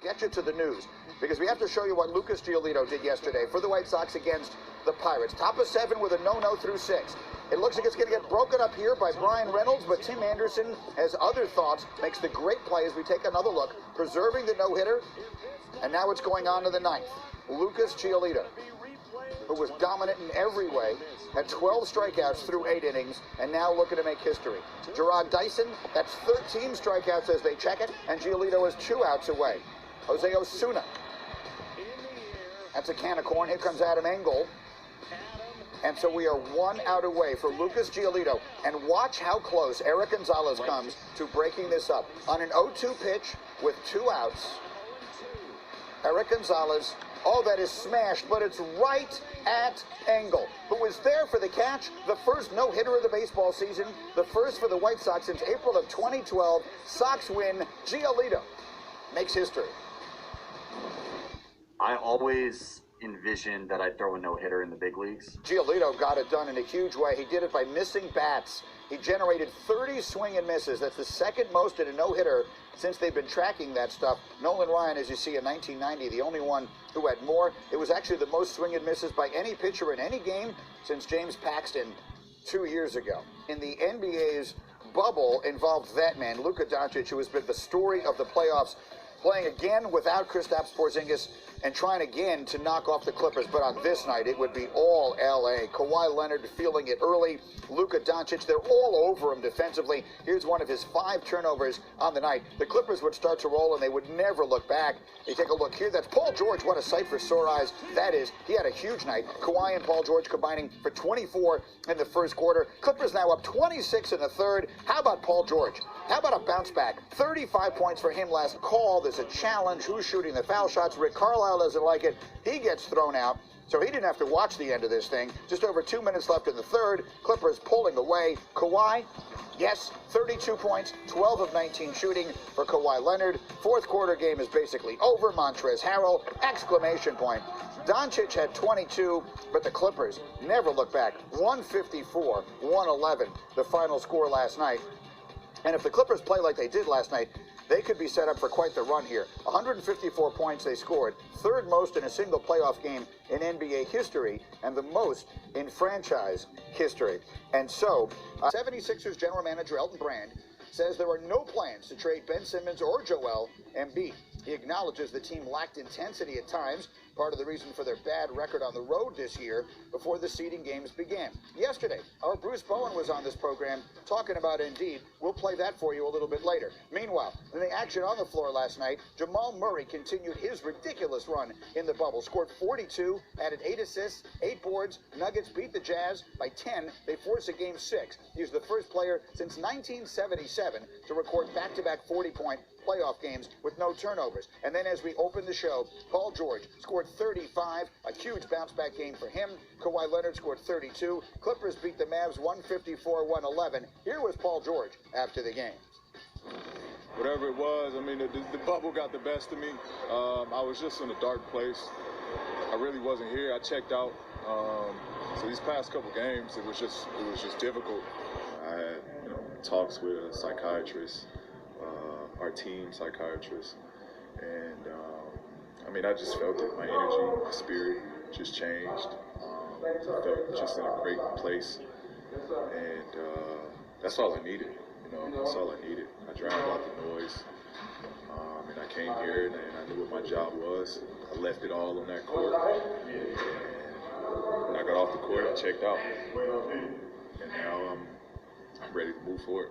get you to the news, because we have to show you what Lucas Giolito did yesterday for the White Sox against the Pirates. Top of 7 with a no-no through 6. It looks like it's going to get broken up here by Brian Reynolds, but Tim Anderson has other thoughts, makes the great play as we take another look, preserving the no-hitter, and now it's going on to the 9th. Lucas Giolito, who was dominant in every way, had 12 strikeouts through 8 innings, and now looking to make history. Gerard Dyson, that's 13 strikeouts as they check it, and Giolito is 2 outs away. Jose Osuna, that's a can of corn. Here comes Adam Engel. And so we are 1 out away for Lucas Giolito. And watch how close Eric Gonzalez comes to breaking this up. On an 0-2 pitch with 2 outs, Eric Gonzalez, oh, that is smashed, but it's right at Engel, who was there for the catch, the first no-hitter of the baseball season, the first for the White Sox since April of 2012. Sox win. Giolito makes history. I always envisioned that I'd throw a no-hitter in the big leagues. Giolito got it done in a huge way. He did it by missing bats. He generated 30 swing and misses. That's the second most in a no-hitter since they've been tracking that stuff. Nolan Ryan, as you see, in 1990, the only one who had more. It was actually the most swing and misses by any pitcher in any game since James Paxton 2 years ago. In the NBA's bubble involved that man, Luka Doncic, who has been the story of the playoffs, playing again without Kristaps Porzingis and trying again to knock off the Clippers. But on this night, it would be all L.A. Kawhi Leonard feeling it early. Luka Doncic, they're all over him defensively. Here's one of his 5 turnovers on the night. The Clippers would start to roll, and they would never look back. You take a look here. That's Paul George. What a sight for sore eyes that is. He had a huge night. Kawhi and Paul George combining for 24 in the first quarter. Clippers now up 26 in the third. How about Paul George? How about a bounce back? 35 points for him last call. There's a challenge. Who's shooting the foul shots? Rick Carlisle doesn't like it. He gets thrown out. So he didn't have to watch the end of this thing. Just over 2 minutes left in the third. Clippers pulling away. Kawhi, yes, 32 points, 12 of 19 shooting for Kawhi Leonard. Fourth quarter game is basically over. Montrezl Harrell, exclamation point. Doncic had 22, but the Clippers never look back. 154-111, the final score last night. And if the Clippers play like they did last night, they could be set up for quite the run here. 154 points they scored, third most in a single playoff game in NBA history, and the most in franchise history. And so, 76ers general manager Elton Brand says there are no plans to trade Ben Simmons or Joel Embiid. He acknowledges the team lacked intensity at times, part of the reason for their bad record on the road this year before the seeding games began. Yesterday, our Bruce Bowen was on this program talking about Embiid. We'll play that for you a little bit later. Meanwhile, in the action on the floor last night, Jamal Murray continued his ridiculous run in the bubble. Scored 42, added 8 assists, 8 boards. Nuggets beat the Jazz by 10. They forced a game 6. He's the first player since 1977 to record back-to-back 40-point playoff games with no turnovers. And then as we open the show, Paul George scored 35, a huge bounce-back game for him. Kawhi Leonard scored 32. Clippers beat the Mavs 154-111. Here was Paul George after the game. Whatever it was, I mean, the bubble got the best of me. I was just in a dark place. I really wasn't here. I checked out. So these past couple games, it was just difficult. I had talks with a psychiatrist, our team psychiatrist, and I mean, I just felt that my energy, my spirit just changed. I felt just in a great place, and that's all I needed. That's all I needed. I drowned out the noise, and I came here and I knew what my job was. I left it all on that court, and when I got off the court, I checked out, and now I'm ready to move forward.